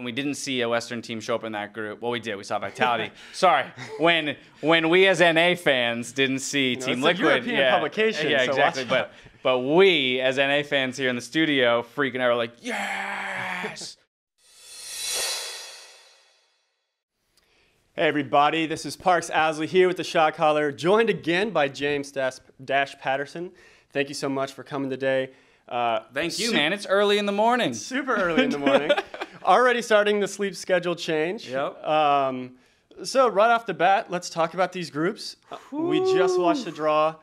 And we didn't see a Western team show up in that group. Well, we did. We saw Vitality. Sorry. When we as NA fans didn't see Team Liquid. It's a European publication. Yeah, so exactly. But we as NA fans here in the studio freaking out, like, yes! Hey everybody, this is Parks Asley here with the Shotcaller, joined again by James Dash Patterson. Thank you so much for coming today. Thank you, man. It's early in the morning. Super early in the morning. Already starting the sleep schedule change. Yep. So right off the bat, let's talk about these groups. We just watched the draw.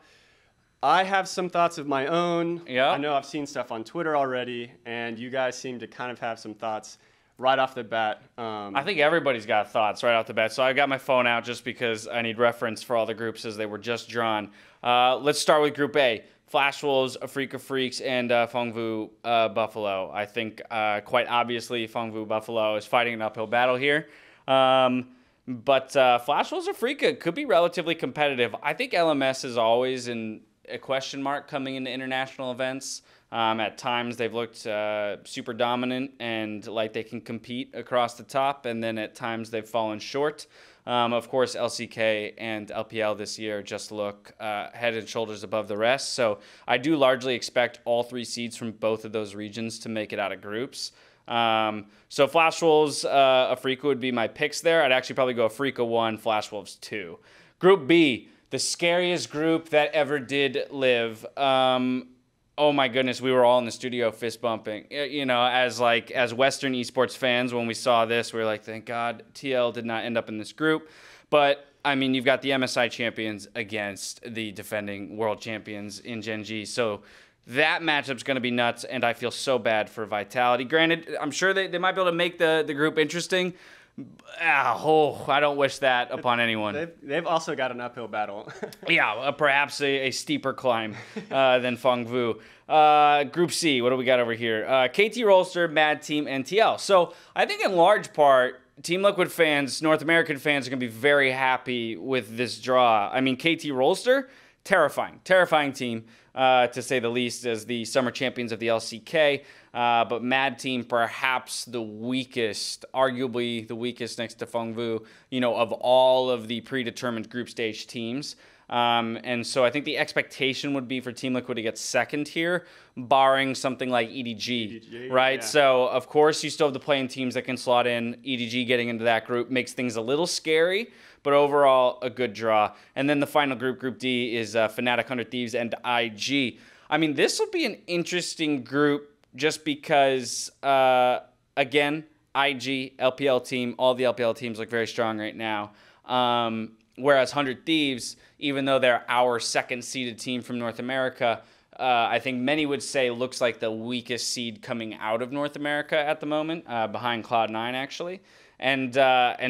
I have some thoughts of my own. Yeah. I know I've seen stuff on Twitter already, and you guys seem to kind of have some thoughts right off the bat. I think everybody's got thoughts right off the bat. So I got my phone out just because I need reference for all the groups as they were just drawn. Let's start with Group A. Flash Wolves, Afrika Freaks, and Fongvu Buffalo. I think quite obviously Fongvu Buffalo is fighting an uphill battle here. But Flash Wolves, Afrika could be relatively competitive. I think LMS is always a question mark coming into international events. At times they've looked super dominant and like they can compete across the top, and then at times they've fallen short. Of course, LCK and LPL this year just look head and shoulders above the rest. So I do largely expect all three seeds from both of those regions to make it out of groups. So Flash Wolves, Afrika would be my picks there. I'd actually probably go Afrika 1, Flash Wolves 2. Group B, the scariest group that ever did live. Oh my goodness, we were all in the studio fist bumping. You know, as Western esports fans, when we saw this, we were like, thank God TL did not end up in this group. But I mean, you've got the MSI champions against the defending world champions in Gen G. So that matchup's going to be nuts, and I feel so bad for Vitality. Granted, I'm sure they might be able to make the group interesting. I don't wish that upon anyone. They've also got an uphill battle. Yeah, perhaps a steeper climb than Fongvu. Group C, what do we got over here? KT Rolster, Mad Team, and TL. So I think in large part, Team Liquid fans, North American fans are going to be very happy with this draw. I mean, KT Rolster, terrifying team, to say the least, as the summer champions of the LCK. But Mad Team, perhaps the weakest, arguably the weakest next to Fongvu, of all of the predetermined group stage teams. And so I think the expectation would be for Team Liquid to get second here, barring something like EDG, right? Yeah. So, of course, you still have the playing teams that can slot in. EDG getting into that group makes things a little scary, but overall, a good draw. And then the final group, Group D, is Fnatic, 100 Thieves, and IG. I mean, this will be an interesting group just because, again, IG, LPL team, all the LPL teams look very strong right now. Whereas 100 Thieves, even though they're our second seeded team from North America, I think many would say looks like the weakest seed coming out of North America at the moment, behind Cloud9 actually. And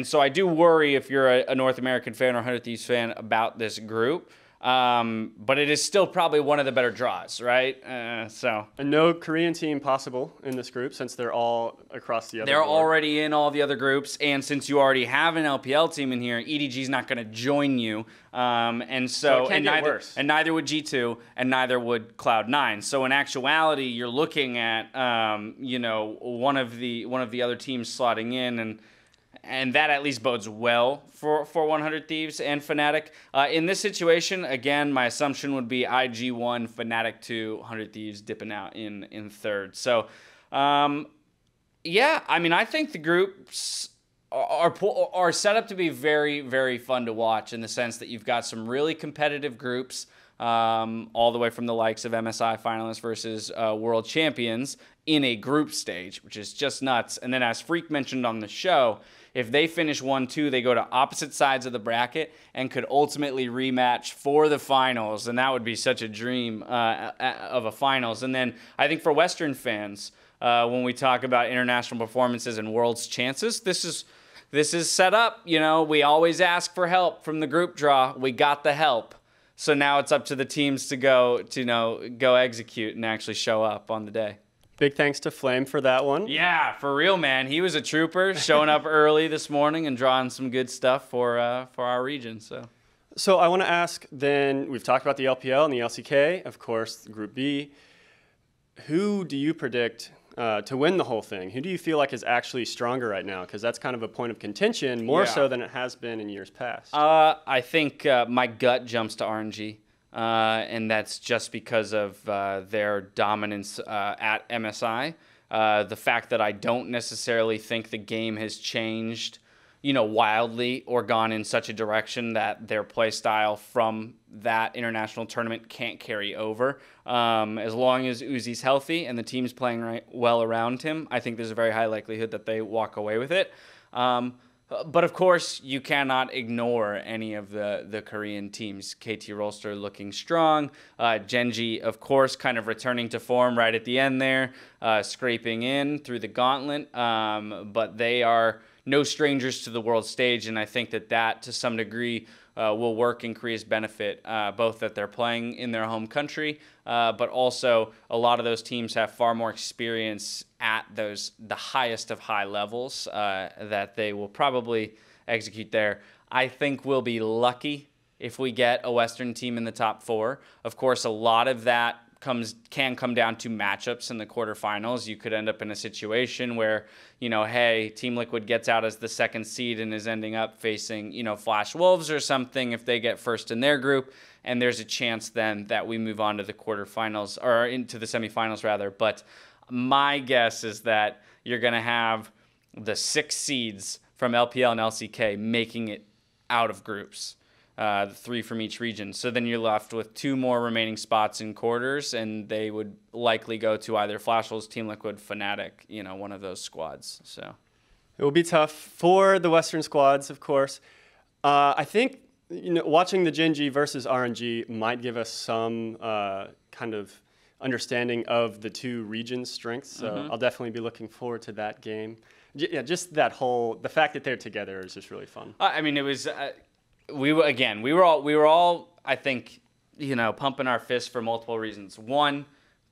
so I do worry if you're a North American fan or 100 Thieves fan about this group. But it is still probably one of the better draws, right? And no Korean team possible in this group since they're all across the other They're board. already in all the other groups, and since you already have an LPL team in here, EDG's not going to join you. And neither would G2, and neither would Cloud9. So in actuality, you're looking at one of the other teams slotting in, and that at least bodes well for 100 Thieves and Fnatic. In this situation, again, my assumption would be IG 1, Fnatic 2, 100 Thieves dipping out in third. So, yeah, I mean, I think the groups are set up to be very, very fun to watch in the sense that you've got some really competitive groups, all the way from the likes of MSI finalists versus world champions in a group stage, which is just nuts. And then as Freak mentioned on the show, if they finish 1-2, they go to opposite sides of the bracket and could ultimately rematch for the finals, and that would be such a dream of a finals. And then I think for Western fans, when we talk about international performances and world's chances, this is set up. We always ask for help from the group draw. We got the help. So now it's up to the teams to go execute and actually show up on the day. Big thanks to Flame for that one. Yeah, for real, man. He was a trooper, showing up early this morning and drawing some good stuff for our region. So I want to ask then, we've talked about the LPL and the LCK, of course, Group B. Who do you predict to win the whole thing? Who do you feel like is actually stronger right now? Because that's kind of a point of contention, more so than it has been in years past. I think my gut jumps to RNG, and that's just because of their dominance at MSI. The fact that I don't necessarily think the game has changed, wildly or gone in such a direction that their play style from that international tournament can't carry over. As long as Uzi's healthy and the team's playing well around him, I think there's a very high likelihood that they walk away with it. But of course, you cannot ignore any of the Korean teams. KT Rolster looking strong. Gen.g, of course, kind of returning to form right at the end there, scraping in through the gauntlet. But they are no strangers to the world stage, and I think that to some degree will work in Korea's benefit, both that they're playing in their home country, but also a lot of those teams have far more experience at the highest of high levels that they will probably execute there. I think we'll be lucky if we get a Western team in the top 4. Of course, a lot of that can come down to matchups in the quarterfinals. You could end up in a situation where, hey, Team Liquid gets out as the 2nd seed and is ending up facing, Flash Wolves or something if they get first in their group, and there's a chance then that we move on to the quarterfinals, or into the semifinals rather. But my guess is that you're going to have the 6 seeds from LPL and LCK making it out of groups. 3 from each region. So then you're left with 2 more remaining spots in quarters, and they would likely go to either Flash Wolves, Team Liquid, Fnatic, one of those squads. So it will be tough for the Western squads, of course. I think watching the Gen.g versus RNG might give us some kind of understanding of the 2 regions' strengths. So I'll definitely be looking forward to that game. Yeah, just the fact that they're together is just really fun. I mean, it was. We were all, I think, pumping our fists for multiple reasons. One,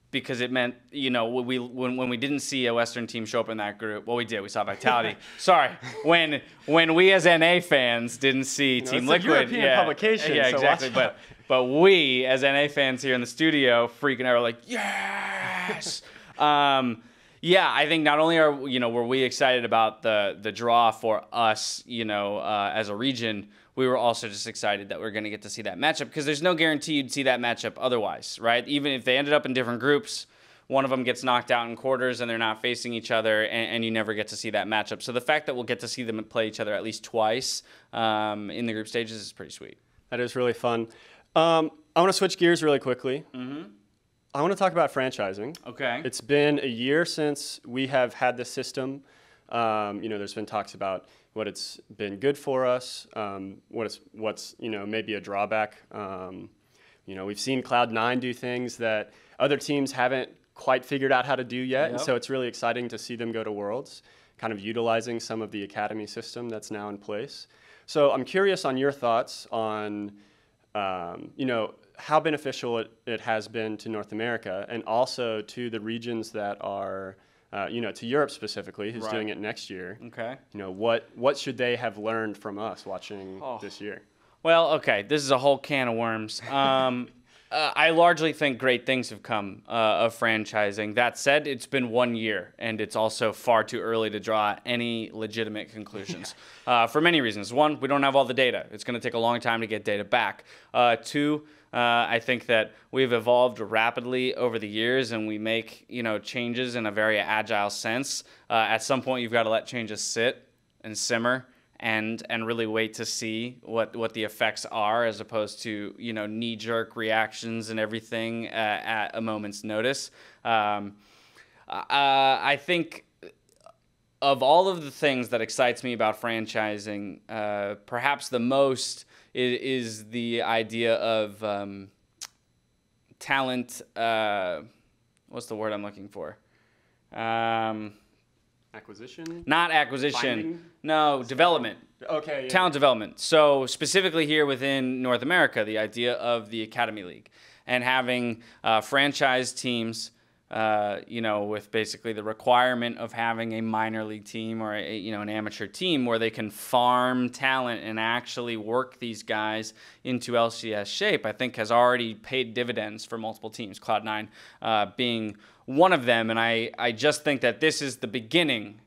because it meant, when we didn't see a Western team show up in that group. Well, we did. We saw Vitality. Sorry, when we as NA fans didn't see Team it's Liquid. A European publication. Yeah, so exactly. But we as NA fans here in the studio freaking out, were like, yes. Yeah, I think not only were we excited about the draw for us, as a region, we were also just excited that we're going to get to see that matchup, because there's no guarantee you'd see that matchup otherwise, right? Even if they ended up in different groups, one of them gets knocked out in quarters and they're not facing each other, and you never get to see that matchup. So the fact that we'll get to see them play each other at least twice in the group stages is pretty sweet. That is really fun. I want to switch gears really quickly. I want to talk about franchising. Okay. It's been a year since we have had this system. There's been talks about what it's been good for us, what's maybe a drawback. We've seen Cloud9 do things that other teams haven't quite figured out how to do yet, and so it's really exciting to see them go to Worlds, kind of utilizing some of the academy system that's now in place. So I'm curious on your thoughts on, how beneficial it has been to North America, and also to the regions that are to Europe specifically, who's doing it next year. Okay. What should they have learned from us watching this year? Well, okay, this is a whole can of worms. I largely think great things have come of franchising. That said, it's been 1 year, and it's also far too early to draw any legitimate conclusions for many reasons. One, we don't have all the data. It's going to take a long time to get data back. 2, I think that we've evolved rapidly over the years, and we make changes in a very agile sense. At some point, you've got to let changes sit and simmer and really wait to see what the effects are, as opposed to knee-jerk reactions and everything at a moment's notice. I think of all of the things that excites me about franchising, perhaps the most is the idea of talent. What's the word I'm looking for? Acquisition? Not acquisition. Finding? No, development. Okay. Yeah. Talent development. So specifically here within North America, the idea of the Academy League and having franchise teams, with basically the requirement of having a minor league team or an amateur team where they can farm talent and actually work these guys into LCS shape, I think has already paid dividends for multiple teams. Cloud9 being one of them. And I just think that this is the beginning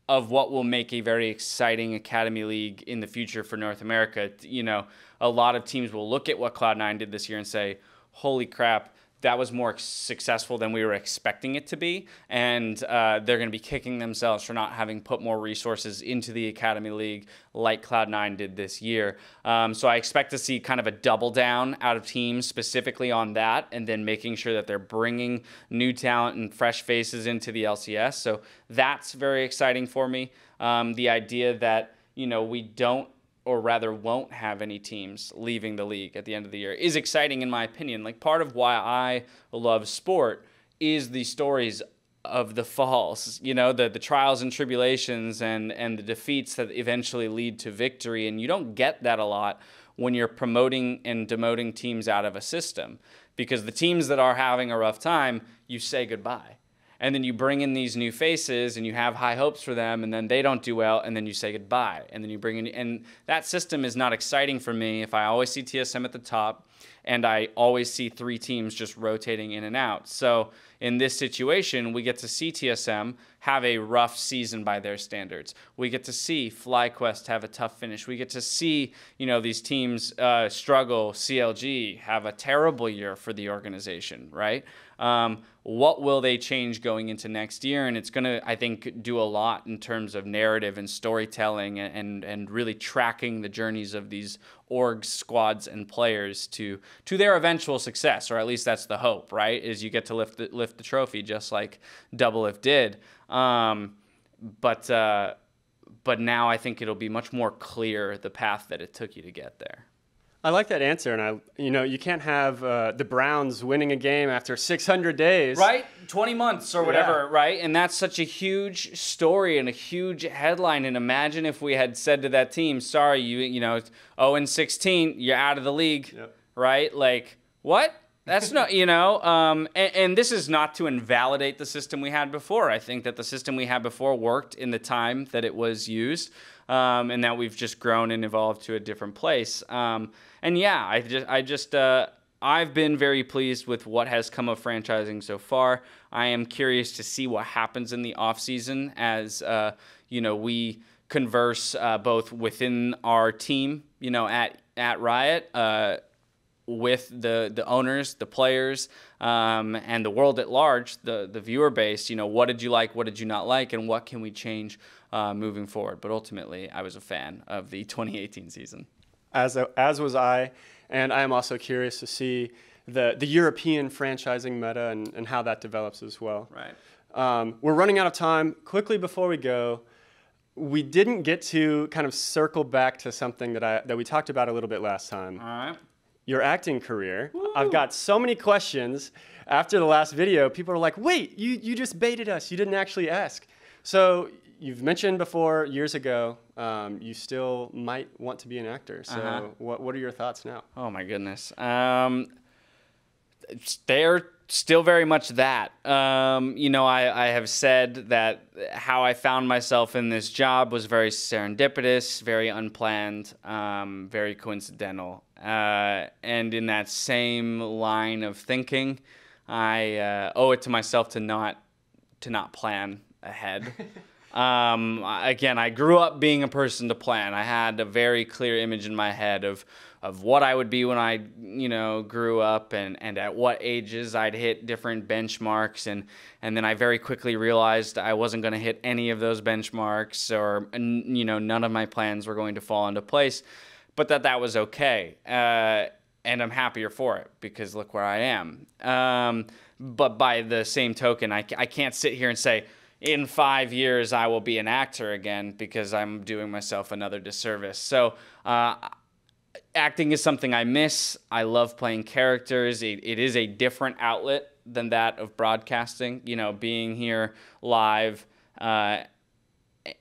of what will make a very exciting Academy League in the future for North America. You know, a lot of teams will look at what Cloud9 did this year and say, holy crap, that was more successful than we were expecting it to be. And they're going to be kicking themselves for not having put more resources into the Academy League like Cloud9 did this year. So I expect to see kind of a double down out of teams specifically on that, and then making sure that they're bringing new talent and fresh faces into the LCS. So that's very exciting for me. The idea that, you know, we don't, or rather won't have any teams leaving the league at the end of the year is exciting in my opinion. Like, part of why I love sport is the stories of the falls, you know, the trials and tribulations and the defeats that eventually lead to victory. And you don't get that a lot when you're promoting and demoting teams out of a system, because the teams that are having a rough time, you say goodbye. And then you bring in these new faces and you have high hopes for them, and then they don't do well, and then you say goodbye. And then you bring in, and that system is not exciting for me if I always see TSM at the top and I always see 3 teams just rotating in and out. So in this situation, we get to see TSM have a rough season by their standards. We get to see FlyQuest have a tough finish. We get to see, you know, these teams struggle. CLG have a terrible year for the organization, right? What will they change going into next year? And it's going to, I think, do a lot in terms of narrative and storytelling and really tracking the journeys of these orgs, squads, and players to their eventual success, or at least that's the hope, right? Is you get to lift the trophy just like Double If did. But now I think it'll be much more clear the path that it took you to get there. I like that answer, and you can't have the Browns winning a game after 600 days, right? 20 months or whatever, yeah. Right? And that's such a huge story and a huge headline. And imagine if we had said to that team, "Sorry, you know, 0-16, you're out of the league," yep. Right? Like, what? That's not, you know, and this is not to invalidate the system we had before. I think that the system we had before worked in the time that it was used, and that we've just grown and evolved to a different place. And yeah, I've been very pleased with what has come of franchising so far. I am curious to see what happens in the off season as, you know, we converse both within our team, you know, at Riot, with the owners, the players, and the world at large, the viewer base. You know, what did you like, what did you not like, and what can we change moving forward? But ultimately, I was a fan of the 2018 season. As was I, and I am also curious to see the European franchising meta and how that develops as well. Right. We're running out of time. Quickly before we go, we didn't get to kind of circle back to something that we talked about a little bit last time. All right. Your acting career. Woo. I've got so many questions after the last video. People are like, wait, you just baited us. You didn't actually ask. So you've mentioned before, years ago, you still might want to be an actor. So what are your thoughts now? Oh, my goodness. They're still very much that. You know, I have said that how I found myself in this job was very serendipitous, very unplanned, very coincidental. And in that same line of thinking, I owe it to myself to not plan ahead. Again, I grew up being a person to plan. I had a very clear image in my head of what I would be when I, you know, grew up and at what ages I'd hit different benchmarks. And then I very quickly realized I wasn't going to hit any of those benchmarks, or, you know, none of my plans were going to fall into place, but that was okay. And I'm happier for it because look where I am. But by the same token, I can't sit here and say, in 5 years, I will be an actor again, because I'm doing myself another disservice. So acting is something I miss. I love playing characters. It is a different outlet than that of broadcasting, you know, being here live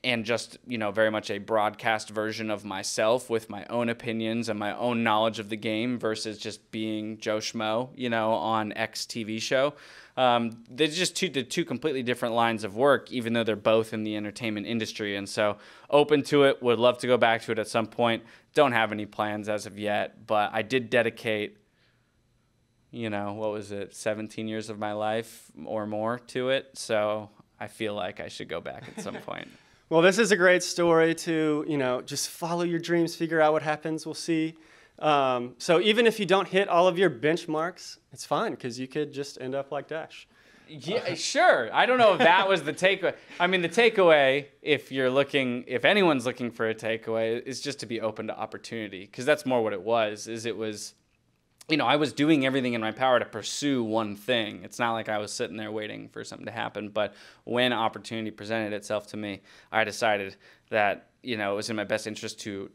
and just, you know, very much a broadcast version of myself with my own opinions and my own knowledge of the game versus just being Joe Schmo, you know, on X TV show. They're just two completely different lines of work, even though they're both in the entertainment industry. And so open to it, would love to go back to it at some point. Don't have any plans as of yet, but I did dedicate you know, what was it, 17 years of my life or more to it. So I feel like I should go back at some point. Well, this is a great story to, you know, just follow your dreams, figure out what happens. We'll see. So even if you don't hit all of your benchmarks, it's fine because you could just end up like Dash. Yeah, sure. I don't know if that was the takeaway. I mean, the takeaway, if anyone's looking for a takeaway, is just to be open to opportunity, because that's more what it was. You know, I was doing everything in my power to pursue one thing. It's not like I was sitting there waiting for something to happen. But when opportunity presented itself to me, I decided that, you know, it was in my best interest to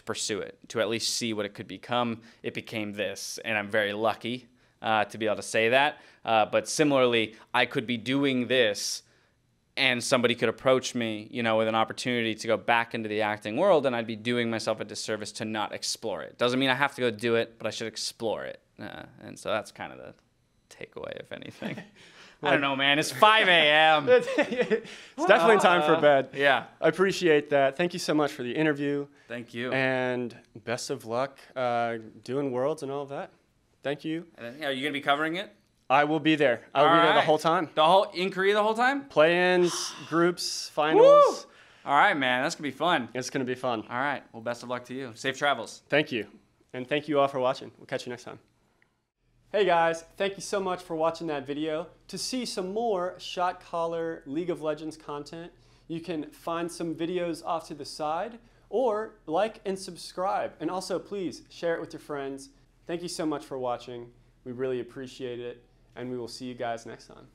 pursue it, to at least see what it could become. It became this, and I'm very lucky to be able to say that. But similarly, I could be doing this and somebody could approach me, you know, with an opportunity to go back into the acting world, and I'd be doing myself a disservice to not explore it. Doesn't mean I have to go do it, but I should explore it. And so that's kind of the takeaway, if anything. I don't know, man. It's 5 a.m. It's definitely time for bed. Yeah. I appreciate that. Thank you so much for the interview. Thank you. And best of luck doing Worlds and all of that. Thank you. Are you going to be covering it? I will be there. I will be there the whole time. In Korea the whole time? Play-ins, groups, finals. Woo! All right, man. That's going to be fun. It's going to be fun. All right. Well, best of luck to you. Safe travels. Thank you. And thank you all for watching. We'll catch you next time. Hey guys, thank you so much for watching that video. To see some more Shotcaller League of Legends content, you can find some videos off to the side, or like and subscribe. And also, please share it with your friends. Thank you so much for watching. We really appreciate it, and we will see you guys next time.